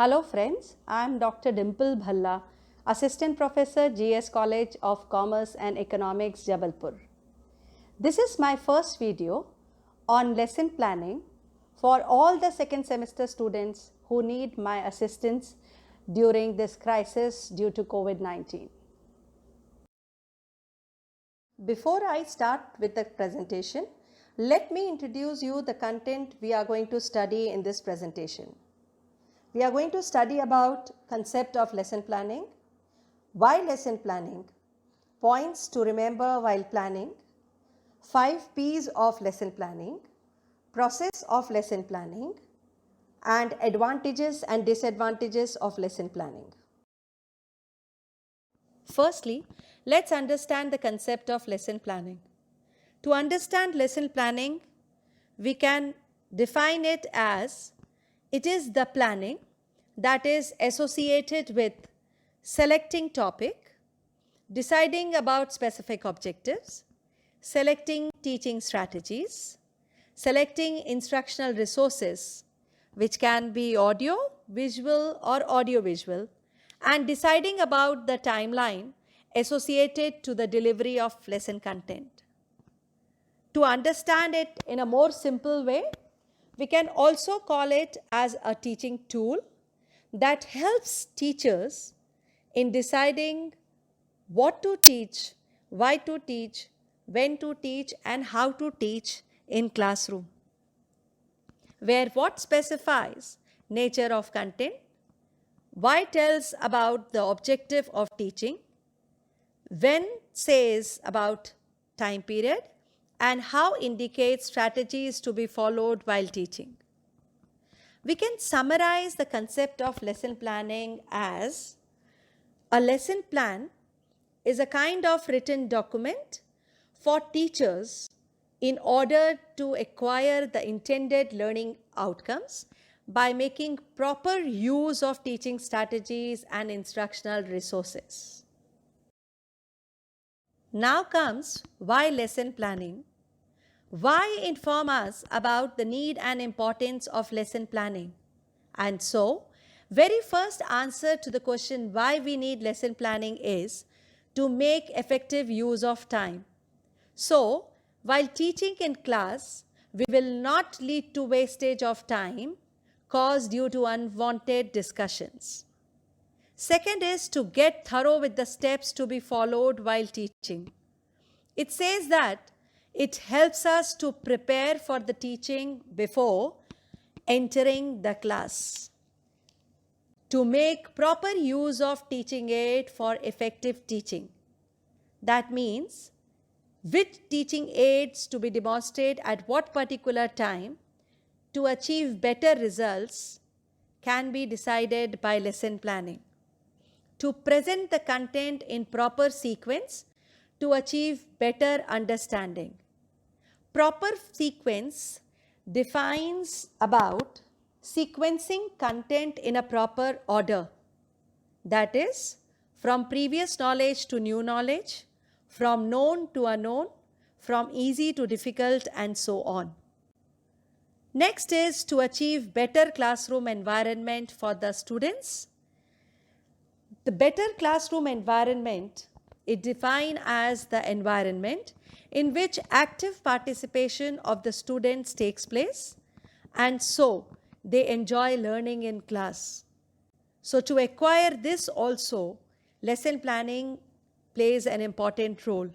Hello friends, I am Dr. Dimple Bhalla, Assistant Professor, GS College of Commerce and Economics, Jabalpur. This is my first video on lesson planning for all the second semester students who need my assistance during this crisis due to COVID-19. Before I start with the presentation, let me introduce you the content we are going to study in this presentation. We are going to study about concept of lesson planning, why lesson planning, points to remember while planning, 5 P's of lesson planning, process of lesson planning, and advantages and disadvantages of lesson planning. Firstly, let's understand the concept of lesson planning. To understand lesson planning, we can define it as it is the planning that is associated with selecting topic, deciding about specific objectives, selecting teaching strategies, selecting instructional resources, which can be audio, visual or audio-visual, and deciding about the timeline associated to the delivery of lesson content. To understand it in a more simple way, we can also call it as a teaching tool that helps teachers in deciding what to teach, why to teach, when to teach, and how to teach in classroom, where what specifies nature of content, why tells about the objective of teaching, when says about time period, and how indicates strategies to be followed while teaching. We can summarize the concept of lesson planning as a lesson plan is a kind of written document for teachers in order to acquire the intended learning outcomes by making proper use of teaching strategies and instructional resources. Now comes why lesson planning. Why inform us about the need and importance of lesson planning? And so, very first answer to the question why we need lesson planning is to make effective use of time. So, while teaching in class, we will not lead to wastage of time caused due to unwanted discussions. Second is to get thorough with the steps to be followed while teaching. It says that it helps us to prepare for the teaching before entering the class, to make proper use of teaching aid for effective teaching. That means which teaching aids to be demonstrated at what particular time to achieve better results can be decided by lesson planning. To present the content in proper sequence to achieve better understanding. Proper sequence defines about sequencing content in a proper order. That is, from previous knowledge to new knowledge, from known to unknown, from easy to difficult, and so on. Next is to achieve better classroom environment for the students. The better classroom environment is defined as the environment in which active participation of the students takes place, and so they enjoy learning in class. So to acquire this also, lesson planning plays an important role.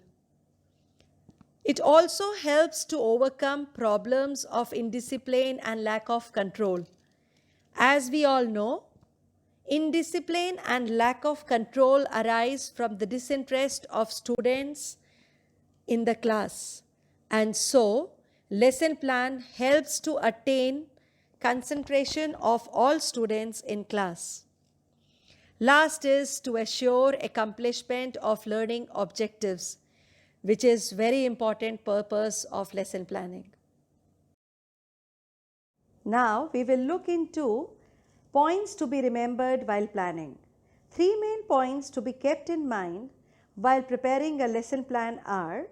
It also helps to overcome problems of indiscipline and lack of control. As we all know, indiscipline and lack of control arise from the disinterest of students in the class, and so lesson plan helps to attain concentration of all students in class. Last is to assure accomplishment of learning objectives, which is very important purpose of lesson planning. Now we will look into points to be remembered while planning. 3 main points to be kept in mind while preparing a lesson plan are: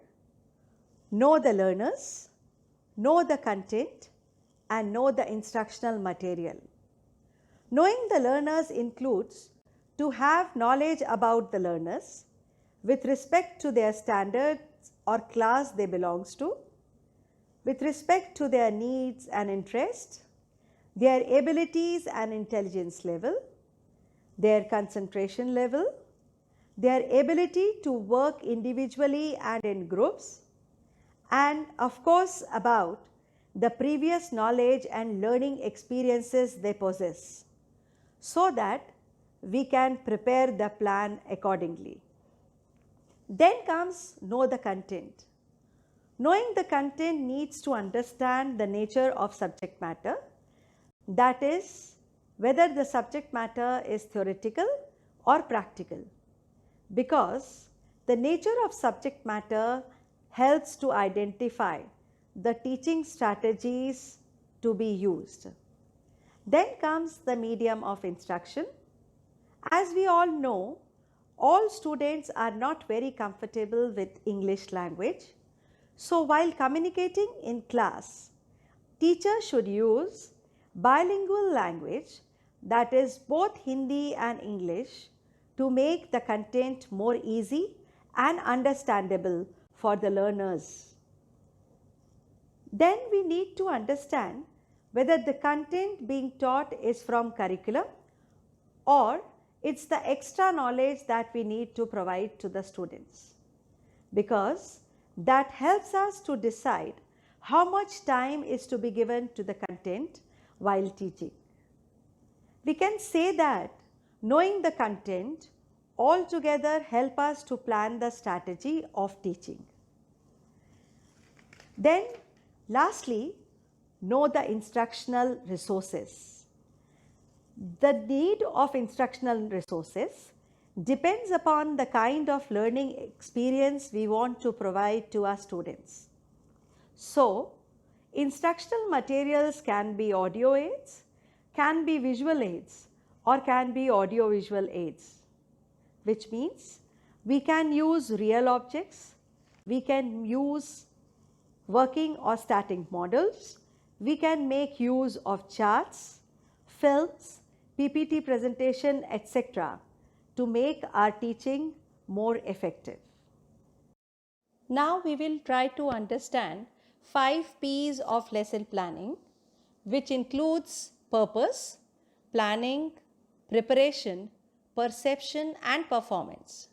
know the learners, know the content, and know the instructional material. Knowing the learners includes to have knowledge about the learners with respect to their standards or class they belongs to, with respect to their needs and interests, their abilities and intelligence level, their concentration level, their ability to work individually and in groups, and of course about the previous knowledge and learning experiences they possess, so that we can prepare the plan accordingly. Then comes know the content. Knowing the content needs to understand the nature of subject matter, that is, whether the subject matter is theoretical or practical, because the nature of subject matter helps to identify the teaching strategies to be used. Then comes the medium of instruction. As we all know, all students are not very comfortable with English language. So while communicating in class, teachers should use bilingual language, that is both Hindi and English, to make the content more easy and understandable for the learners. Then we need to understand whether the content being taught is from curriculum or it's the extra knowledge that we need to provide to the students, because that helps us to decide how much time is to be given to the content while teaching. We can say that knowing the content altogether help us to plan the strategy of teaching. Then lastly, know the instructional resources. The need of instructional resources depends upon the kind of learning experience we want to provide to our students. So, instructional materials can be audio aids, can be visual aids, or can be audio visual aids, which means we can use real objects, we can use working or static models, we can make use of charts, films, PPT presentation, etc. to make our teaching more effective. Now we will try to understand 5 P's of lesson planning, which includes purpose, planning, preparation, perception and performance.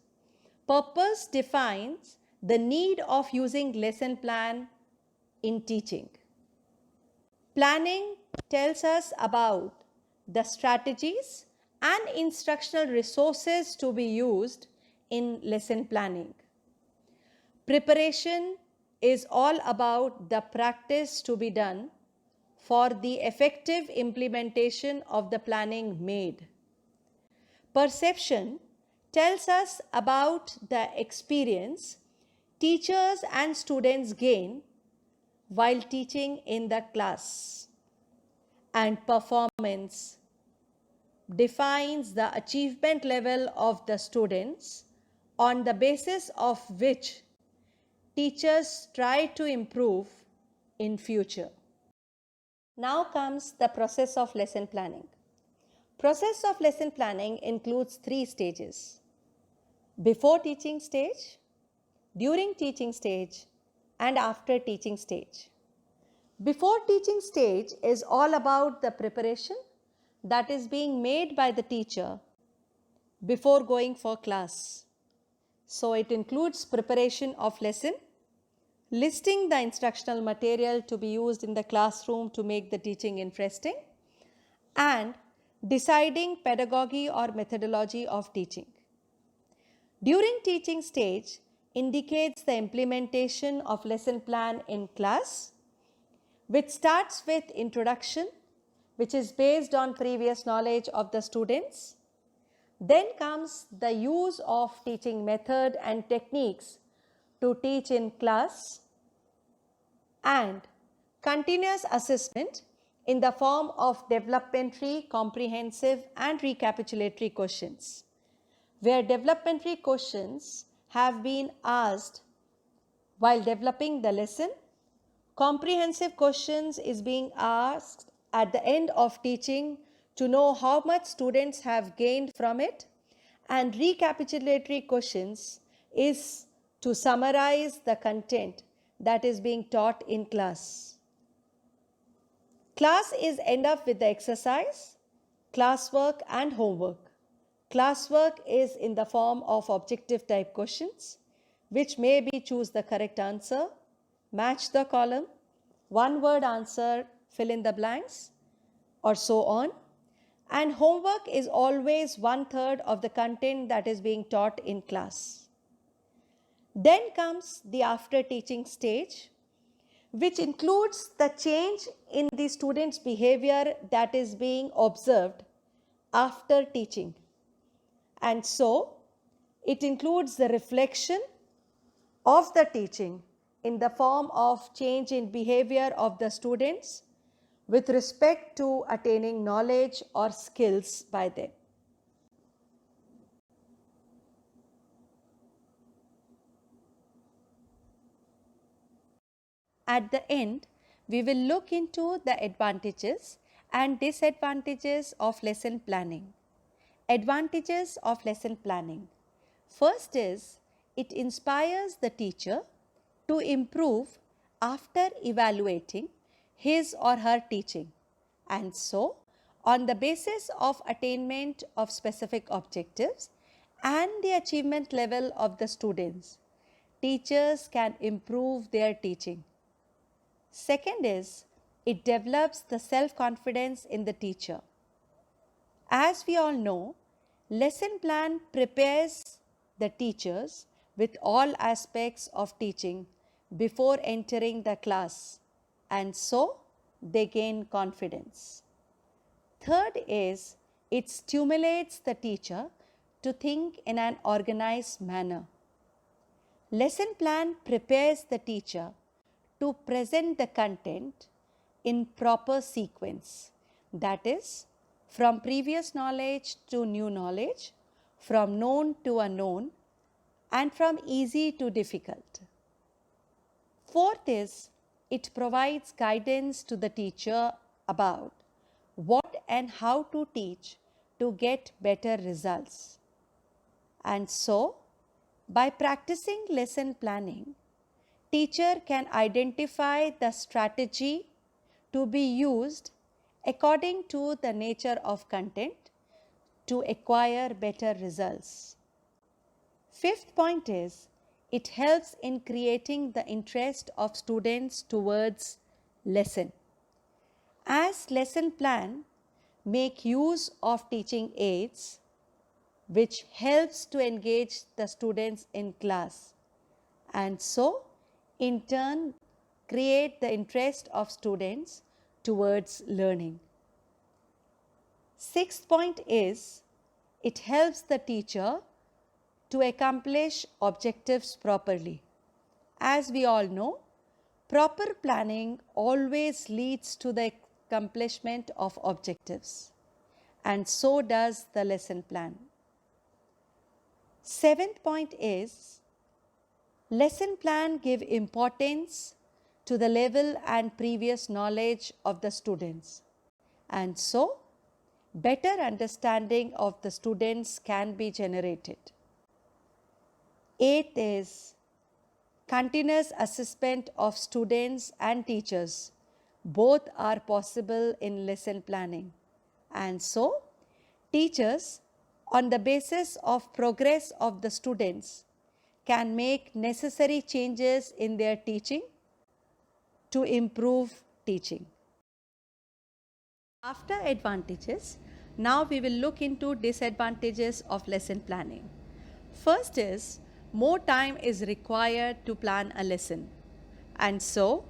Purpose defines the need of using lesson plan in teaching. Planning tells us about the strategies and instructional resources to be used in lesson planning. Preparation is all about the practice to be done for the effective implementation of the planning made. Perception tells us about the experience teachers and students gain while teaching in the class. And performance defines the achievement level of the students on the basis of which teachers try to improve in future. Now comes the process of lesson planning. Process of lesson planning includes 3 stages: before teaching stage, during teaching stage, and after teaching stage. Before teaching stage is all about the preparation that is being made by the teacher before going for class. So it includes preparation of lesson, listing the instructional material to be used in the classroom to make the teaching interesting, and deciding pedagogy or methodology of teaching. During teaching stage indicates the implementation of lesson plan in class, which starts with introduction, which is based on previous knowledge of the students. Then comes the use of teaching method and techniques to teach in class, and continuous assessment in the form of developmentary, comprehensive and recapitulatory questions, where developmentary questions have been asked while developing the lesson. Comprehensive questions is being asked at the end of teaching to know how much students have gained from it, and recapitulatory questions is to summarize the content that is being taught in class. Class is end up with the exercise, classwork and homework. Classwork is in the form of objective type questions, which may be choose the correct answer, match the column, one word answer, fill in the blanks, or so on. And homework is always 1/3 of the content that is being taught in class. Then comes the after teaching stage, which includes the change in the student's behavior that is being observed after teaching. And so, it includes the reflection of the teaching in the form of change in behavior of the students with respect to attaining knowledge or skills by them. At the end, we will look into the advantages and disadvantages of lesson planning. Advantages of lesson planning. First is, it inspires the teacher to improve after evaluating his or her teaching, and so on the basis of attainment of specific objectives and the achievement level of the students, teachers can improve their teaching. Second is, it develops the self-confidence in the teacher. As we all know, lesson plan prepares the teachers with all aspects of teaching before entering the class, and so they gain confidence. Third is, it stimulates the teacher to think in an organized manner. Lesson plan prepares the teacher to present the content in proper sequence, that is, from previous knowledge to new knowledge, from known to unknown, and from easy to difficult. Fourth is, it provides guidance to the teacher about what and how to teach to get better results. And so, by practicing lesson planning, teacher can identify the strategy to be used according to the nature of content to acquire better results. Fifth point is, it helps in creating the interest of students towards lesson. As lesson plan make use of teaching aids, which helps to engage the students in class, and so in turn create the interest of students towards learning. Sixth point is, it helps the teacher to accomplish objectives properly. As we all know, proper planning always leads to the accomplishment of objectives, and so does the lesson plan. Seventh point is, lesson plan give importance to the level and previous knowledge of the students, and so better understanding of the students can be generated. Eighth is, continuous assessment of students and teachers. Both are possible in lesson planning, and so teachers, on the basis of progress of the students, can make necessary changes in their teaching to improve teaching. After advantages, now we will look into disadvantages of lesson planning. First is, more time is required to plan a lesson, and so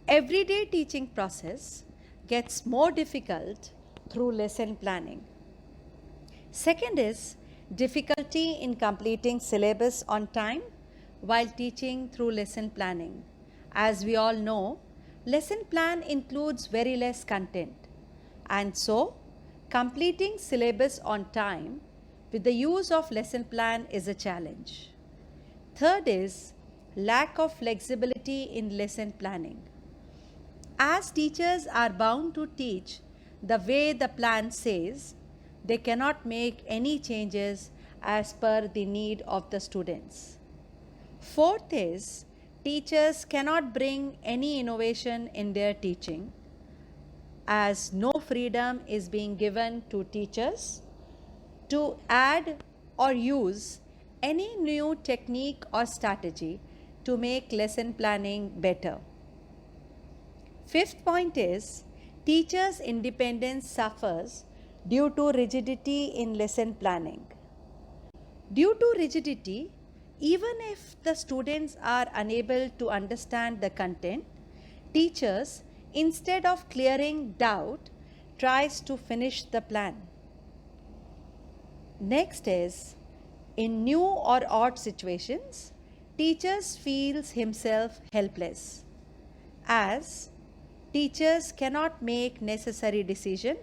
everyday teaching process gets more difficult through lesson planning. Second is, difficulty in completing syllabus on time while teaching through lesson planning. As we all know, lesson plan includes very less content, and so completing syllabus on time with the use of lesson plan is a challenge. Third is, lack of flexibility in lesson planning. As teachers are bound to teach the way the plan says, they cannot make any changes as per the need of the students. Fourth is, teachers cannot bring any innovation in their teaching, as no freedom is being given to teachers to add or use any new technique or strategy to make lesson planning better. Fifth point is, teachers' independence suffers due to rigidity in lesson planning. Due to rigidity, even if the students are unable to understand the content, teachers, instead of clearing doubt, tries to finish the plan. Next is, in new or odd situations, teachers feels himself helpless, as teachers cannot make necessary decision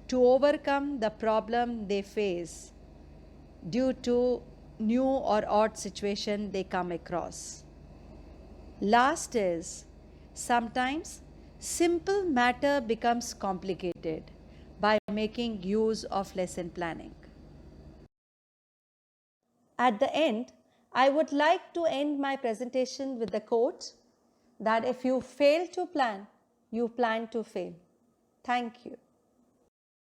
to overcome the problem they face due to new or odd situation they come across. Last is, sometimes simple matter becomes complicated by making use of lesson planning. At the end, I would like to end my presentation with the quote that if you fail to plan, you plan to fail. Thank you.